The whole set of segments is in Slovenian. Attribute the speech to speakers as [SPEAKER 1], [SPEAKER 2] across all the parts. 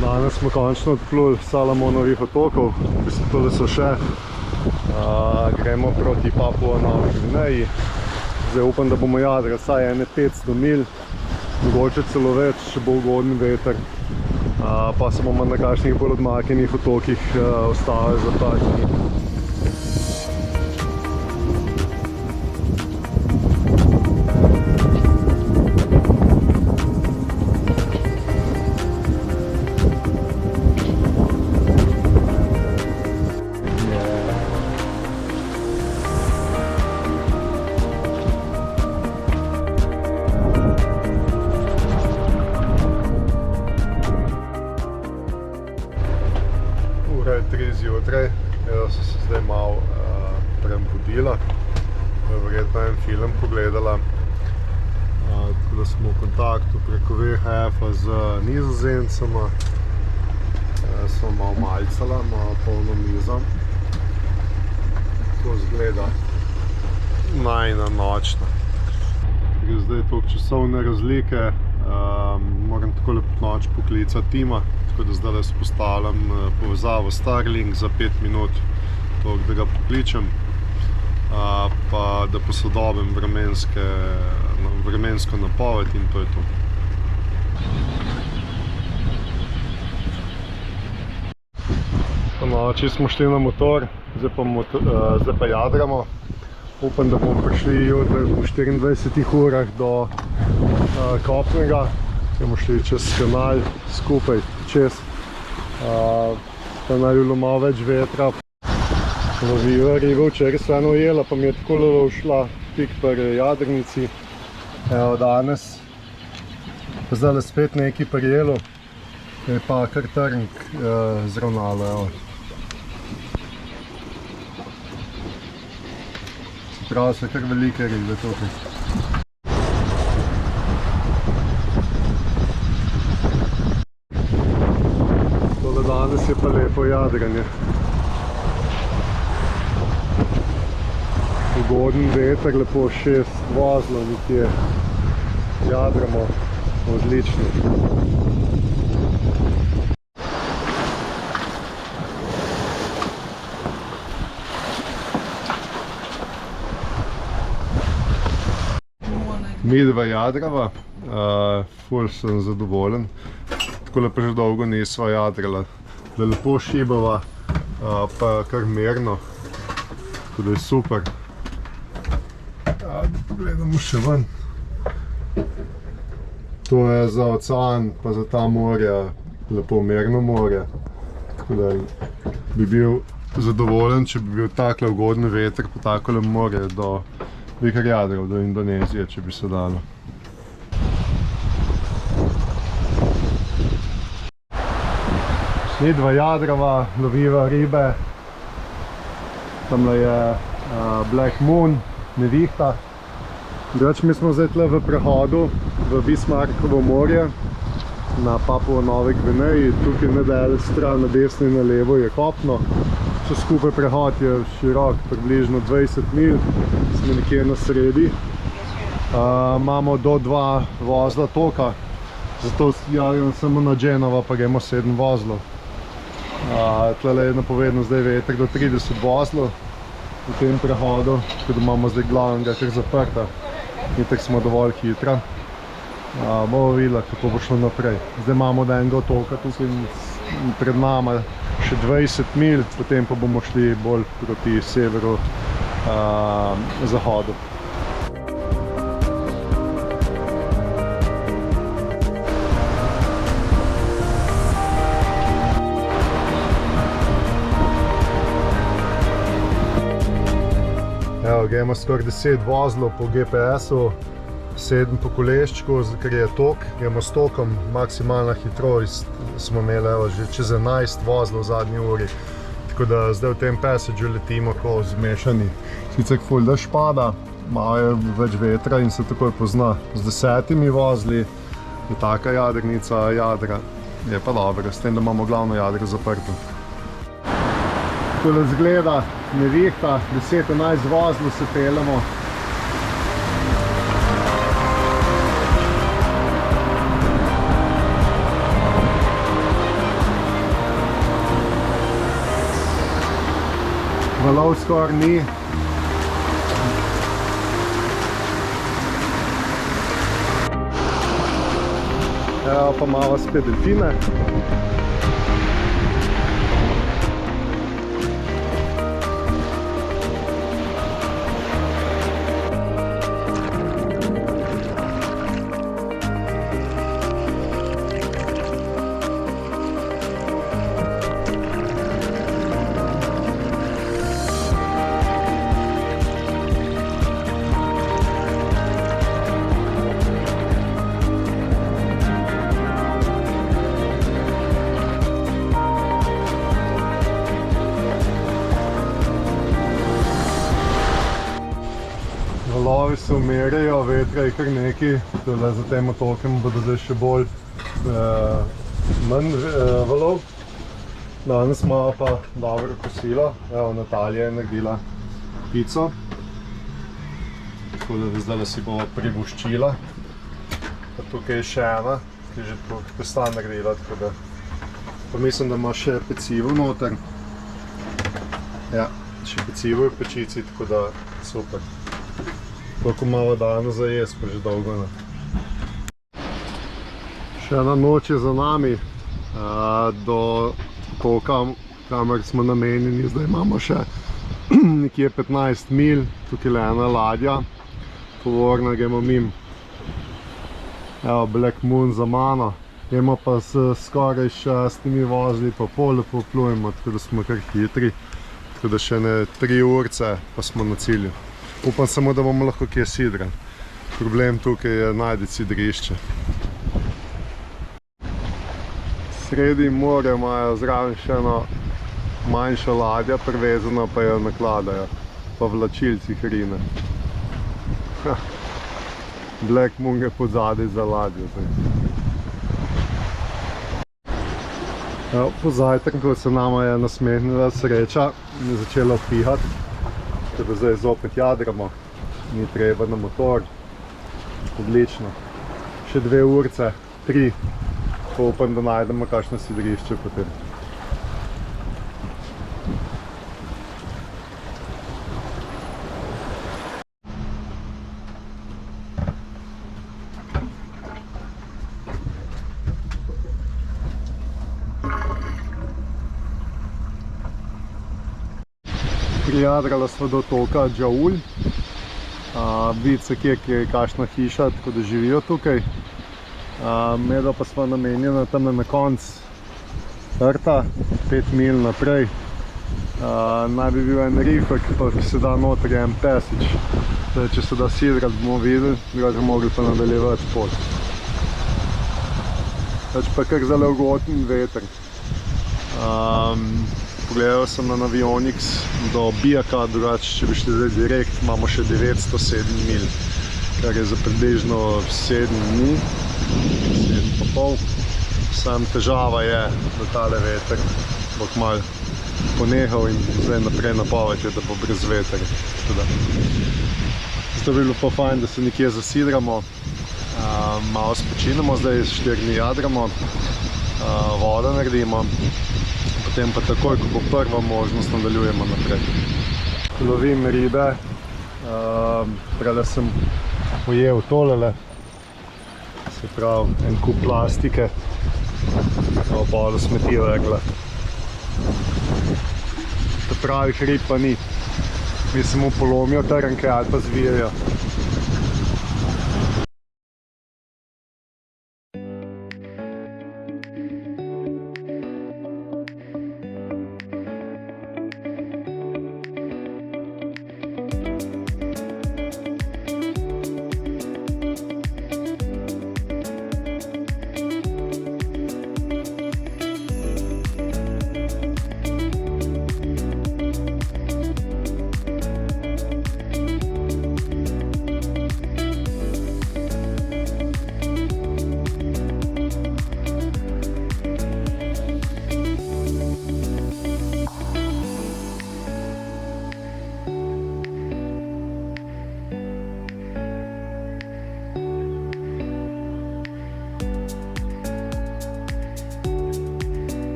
[SPEAKER 1] Danes smo končno odpluli Salomonovih otokov, v bistvu tole so še. Gremo proti Papua Novi Gvineji. Zdaj upam, da bomo jadrali vsaj 500 mil, mogoče celo več, če bo ugoden veter. Pa se bomo na kakšnih bolj odmaknjenih otokih ostali za ta dni. Ura je 3 zjutraj, jaz sem se zdaj malo prebudila, verjetno en film pogledala. Tako da smo v kontaktu preko VHF-a z Nizozemcema. Smo malo malcala, malo polno mizo. To izgleda najina nočna. Zdaj je toliko časovne razlike, moram takole pod noč poklicati tima, tako da zdaj vzpostavljam povezavo Starlink za 5 minut, toliko da ga pokličem, pa da posodobim vremensko napoved in to je to. Po noči smo šli na motor, zdaj pa jadramo. Upam, da bomo prišli jutri v 24 urah do kopnega, ki bomo šli čez kanal skupaj čez. Pa naj bilo malo več vetra. Loviva riba včeraj se eno ujela, pa mi je tako ušla tik pri jadrnici. Evo danes, pa zdaj spet nekaj prijelo, je pa kar trnk zravnalo, evo. Prav so kar velike ribe tukaj. Tole danes je pa lepo jadranje. Ugoden veter, lepo 6 vozlov nekje. Jadramo, odlično. Midva jadrava, ful sem zadovoljen. Takole pa že dolgo nisva jadrala, da lepo šibava, pa kar merno, tako da je super. Da pogledamo še ven. To je za ocean, pa za ta morja, lepo merno morje. Tako da bi bil zadovoljen, če bi bil takle ugoden veter po takole morje bi kar jadral do Indonezije, če bi se dalo. Midva jadrava, loviva ribe. Tamle je Black Moon, nevihta. Drugače, mi smo zdaj tle v prehodu v Bismarckovo morje na Papua Novi Gvineji. Tukaj na del stran, na desno in na levo je kopno. Vse skupaj prehod je širok, približno 20 mil, smo nekje na sredi. Imamo do 2 vozla toka, zato javim samo na Genova, pa gremo 7 vozlov. Tle je napovedno zdaj veter do 30 vozlov v tem prehodu, tako da imamo zdaj glavnega kar zaprta. In tako smo dovolj hitra. Bomo videli, kako bo šlo naprej. Zdaj imamo od enega otoka tukaj pred nama še 20 mil, potem pa bomo šli bolj proti severu, zahodu. Evo, gremo skoraj 10 vozlov po GPS-u, 7 po koleščku, ker je tok, gremo s tokom, maksimalna hitrost smo imeli že čez 11 vozlov v zadnji uri. Tako da zdaj v tem passage'u letimo ko zmešani. Sicer ful dež pada, malo je več vetra in se takoj pozna. Z 10 vozli je taka jadrnica jadra, je pa dobro, s tem, da imamo glavno jadro zaprto. Takole zgleda nevihta, 10-11 vozlov se peljemo. Valov skoraj ni. Evo pa malo spet delfine. Valovi se umirjajo, vetra je kar nekaj, tole za tem otokem bodo zdaj še bolj manj valov. Danes imamo pa dobro kosilo, evo Natalija je naredila pico, tako da zdaj si bomo privoščila. Pa tukaj je še ena, ki je že pesta naredila, tako da pa mislim, da ima še pecivo noter. Ja, še pecivo je v pečici, tako da super. Koliko malo dano za jesti, pa že dolgo ne. Še ena noč je za nami, do toka, kamer smo namenjeni, zdaj imamo še nekje 15 mil, tukaj je ena ladja, tovorna, gremo mimo. Evo, Black Moon za mano, gremo pa s skoraj 6 vozili pa pol lepo plujemo, tako da smo kar hitri, tako da še ne 3 urce pa smo na cilju. Upam samo, da bomo lahko kje sidrali. Problem tukaj je najti sidrišče. Sredi morja imajo zraven še eno manjša ladja, privezana pa jo nakladajo, pa vlačilci hrine. Black Moon je podzadaj za ladjo. Po zajtrku se nama je nasmehnila sreča in je začela pihati. Tako da zdaj zopet jadramo, ni treba na motor. Odlično. Še 2 urce, 3, pa upam, da najdemo kakšno sidrišče potem. Prijadrala sva do toka Džaulj. Vidi se kje je kakšna hiša, tako da živijo tukaj. Medva pa sva namenjena tam na konc rta, 5 mil naprej. Naj bi bil en rifek, pa se da noter en pesič. Če se da sidrati, bomo videli, drugače bomo mogli pa nadaljevati pot. Pa kar zelo ugoden veter. Pogledal sem na Navionics do Bijaka, drugače, če bi šli zdaj direkt, imamo še 907 mil, kar je za približno 7 dni, 7,5. Sam težava je, da tale veter bo kmalu ponehal in zdaj naprej napoved je, da bo brez veter. Zato bi bilo pa fajn, da se nekje zasidramo, malo spočinemo, zdaj s 4 dni jadramo, vodo naredimo. Potem pa takoj, ko bo prva možnost, nadaljujemo naprej. Lovim ribe, prele sem ujel tolele, se pravi en kup plastike, v vodo smeti vrgla. Ta pravih rib pa ni, mi samo polomijo trnke ali pa zvijajo.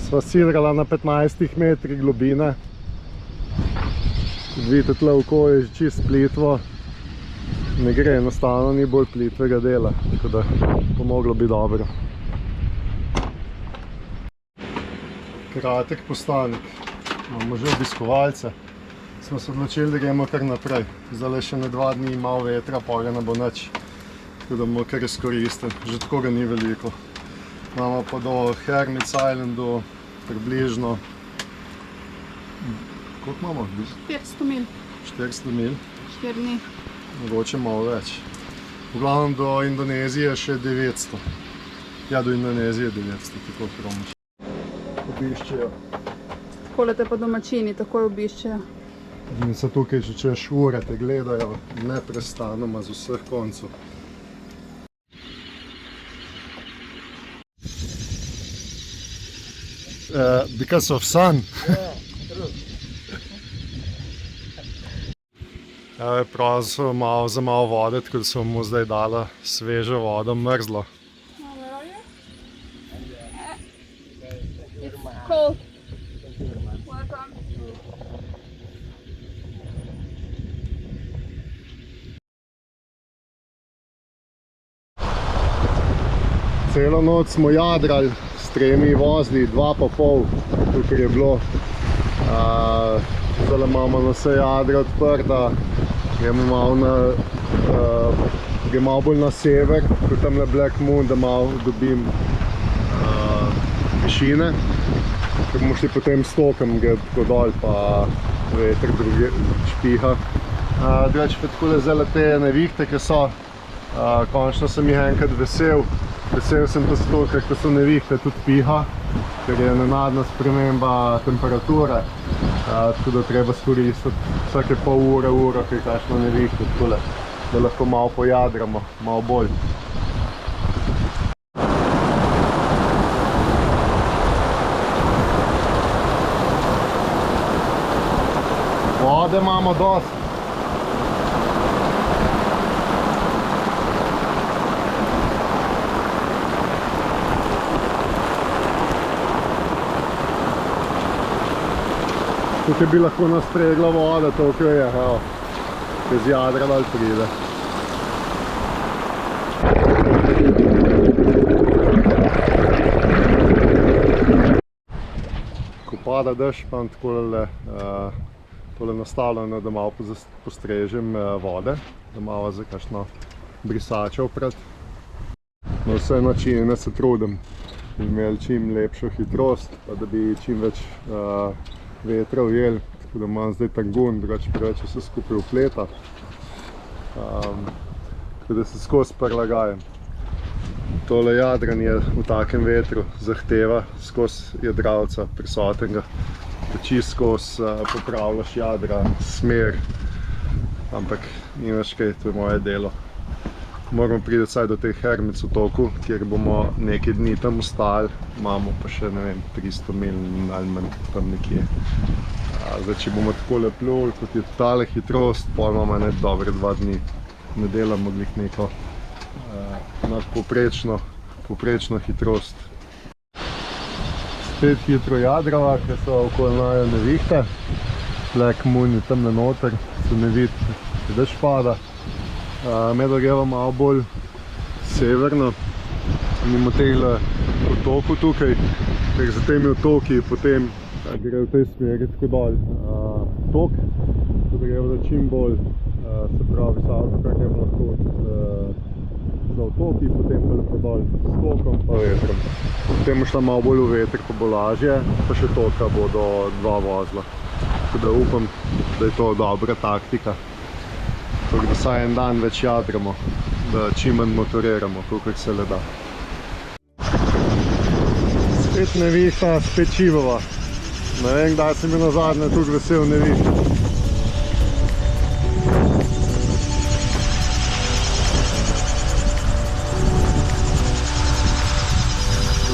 [SPEAKER 1] Sva sidrala na 15 metrih globine. Vidite, tle oko je čist plitvo. Ne gre, enostavno ni bolj plitvega dela, tako da bo moglo biti dobro. Kratek postanek. Imamo že obiskovalce. Smo se odločili, da gremo kar naprej. Zdaj še ne 2 dni malo vetra, pa ga ne bo nič. Tako da bomo kar izkoristili. Že tako ga ni veliko. Imamo pa do Hermits Islandu približno... Koliko imamo?
[SPEAKER 2] 400 mil.
[SPEAKER 1] 400 mil?
[SPEAKER 2] 4 dni.
[SPEAKER 1] Mogoče malo več. V glavnem do Indonezije še 900. Ja, do Indonezije 900, tako promoč. Obiščejo.
[SPEAKER 2] Takole te pa domačini takoj obiščejo.
[SPEAKER 1] In so tukaj že češ ure, te gledajo neprestanoma z vseh koncev. Because of sun. Prosil za malo vode, tako da sem mu zdaj dala svežo vodo, mrzlo.
[SPEAKER 2] Cold. Welcome.
[SPEAKER 1] Celo noč smo jadrali s 3 vozli, 2,5, tukaj je bilo. Zdaj imamo na vse jadra odprta, gremo malo bolj na sever, kot tamle Black Moon, da malo dobim višine. Ker bomo šli potem s tokom, gre tako dol, pa veter druge špiha. Drugače pa takole zdaj te nevihte, ki so, končno sem jih enkrat vesel. Vesel sem pa zato, ker ko so nevihte tudi piha, ker je nenadna sprememba temperature. Tako da treba skoristiti vsake pol ure, kaj kakšno nevihte, takole, da lahko malo pojadramo, malo bolj. Vode imamo dosti. Tukaj bi lahko nastregla voda, toliko je, evo, iz jadra dal pride. Ko pada dež, pa tole nastavljeno, da malo postrežem vode, da malo za kakšno brisačo opret. Na vse načine se trudim, da bi imeli čim lepšo hitrost, pa da bi čim več vetra ujeli, tako da imam zdaj tangun, drugače preveč vse skupaj upleta. Tako da se skozi prilagajam. Tole jadranje v takem vetru zahteva skozi jadralca prisotnega, da čist skozi popravljaš jadra, smer, ampak nimaš kaj, to je moje delo. Moramo priti vsaj do teh Hermits otokov, kjer bomo nekaj dni tam ostali, imamo pa še, ne vem, 300 mil ali manj tam nekje. Zdaj, če bomo takole pluli, kot je tale hitrost, pol imamo ne dobre 2 dni. Ne delamo glih neko nadpovprečno hitrost. Spet hitro jadrava, ker so okoli najo nevihte. Black Moon je tamle noter, se ne vidi, da dež pada. Medla greva malo bolj severno, mimo tehle otokov tukaj, ker za temi otoki potem gre v tej smeri tako dol tok, tako da greva čim bolj, se pravi, salto, kar greva lahko za otoki, potem pa lepo dol s tokom pa vetrom. Potem šla malo bolj v veter, pa bo lažje, pa še toka bodo 2 vozla. Tako da upam, da je to dobra taktika. Tako da vsaj en dan več jadramo, da čim manj motoriramo, kolikor se le da. Spet nevihta, spet čivava. Ne vem, kdaj sem bil nazadnje tukaj vesel nevihta.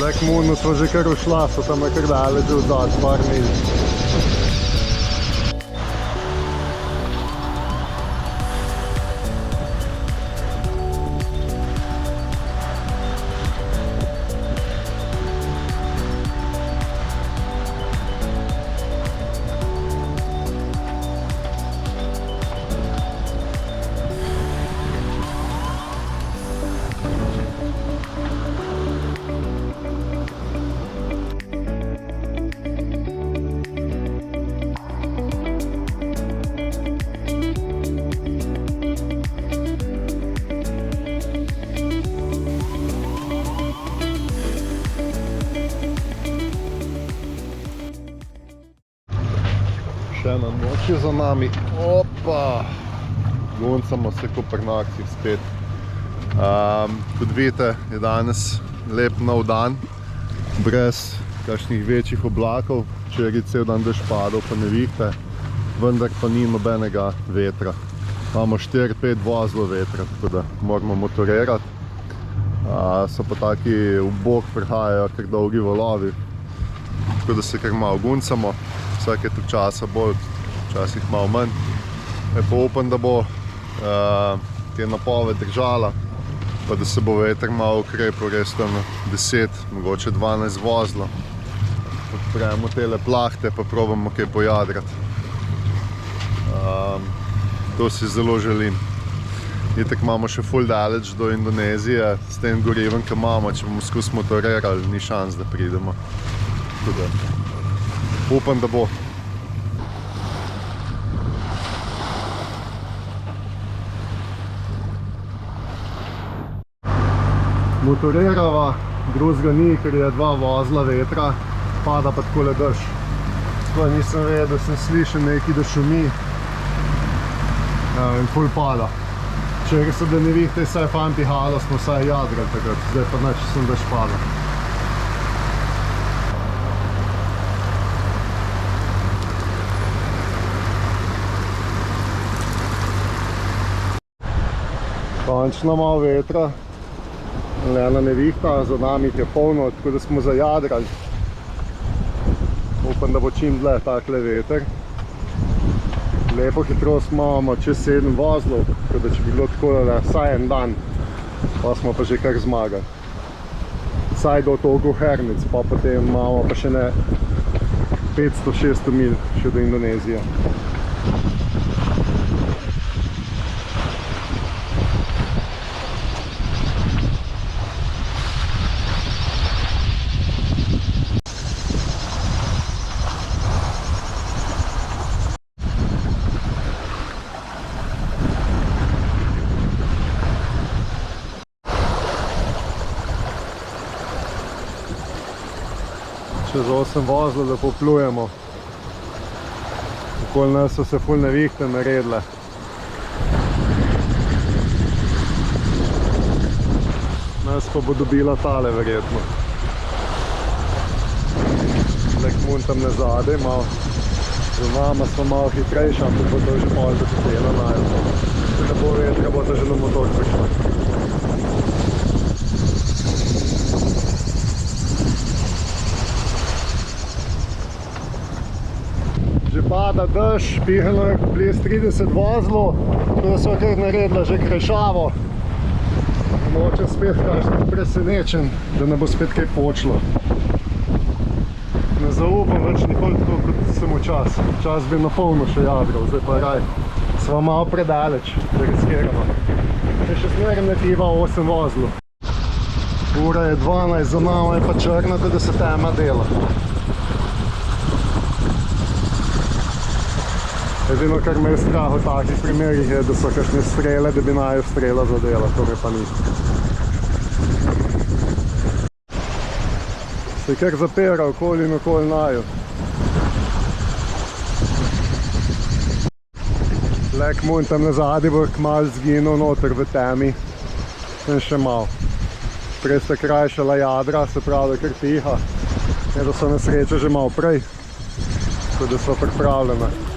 [SPEAKER 1] Black Moonu smo že kar ušla, so tam kar daleč odzad, par mil. še za nami. Opa! Guncamo se ko pri akciji spet. Kot vidite, je danes lep nov dan, brez kakšnih večjih oblakov. Včeraj cel dan dež padal, pa nevihte, vendar pa ni nobenega vetra. Imamo 4-5 vozlov vetra, tako da moramo motorirati. So pa taki v bok prihajajo kar dolgi valovi, tako da se kar malo guncamo. Vsake tok časa bolj, včasih malo manj. Pa upam, da bo te napoved držala, pa da se bo veter malo ukrepil, res tam 10, mogoče 12 vozlov. Odpremo tele plahte, pa probamo kaj pojadrati. To si zelo želim. Itak imamo še ful daleč do Indonezije, s tem gorivem, ki imamo, če bomo skus motorirali, ni šans, da pridemo. Tako da upam, da bo. Motorirava, drugega ni, ker je 2 vozla vetra, pada pa takole dež. Tako nisem vedel, da sem slišal nekaj, da šumi in ful pada. Včeraj so bile nevihte, saj fanti halo, smo vsaj jadrali takrat, zdaj pa nič sem dež pada. Končno malo vetra, ena nevihta, za nami je polno, tako da smo zajadrali. Upam, da bo čim dlje takle veter. Lepo hitrost imamo, čez 7 vozlov, tako da če bi bilo tako, da vsaj en dan, pa smo pa že kar zmagali. Vsaj do toliko Hernic, pa potem imamo pa še ne 500-600 mil še do Indonezije. Čez 8 vozlov, da poplujemo. Okoli nas so se ful nevihte naredile. Nas pa bo dobila tale verjetno. Black Moon tam ne zadaj, malo. Za nama smo malo hitrejši, ampak bo to že pol do hotela najo. Če ne bo vetra, bo to že na motor prišla. Že pada dež, pihalno je bliz 30 vozlov, tako da smo kar naredila že krešavo. Mogoče spet kakšen presenečen, da ne bo spet kaj počlo. Ne zaupam več nikoli tako, kot sem včas. Včas bi na polno še jadral, zdaj pa raj. Sva malo predaleč, da riskiramo. Še smerem ne piva 8 vozlov. Ura je 12, za nama je pa črna, da se tema dela. Edino, kar me je strah v takih primerih, je, da so kakšne strele, da bi naju strela zadela, to me pa ni. Se je kar zapira okoli in okoli naju. Black Moon tam na zadnji bo kmalu zginil noter v temi. In še malo. Prej sta krajšala jadra, se pravi, da kar tiha. Da so na srečo že malo prej, tako da so pripravljene.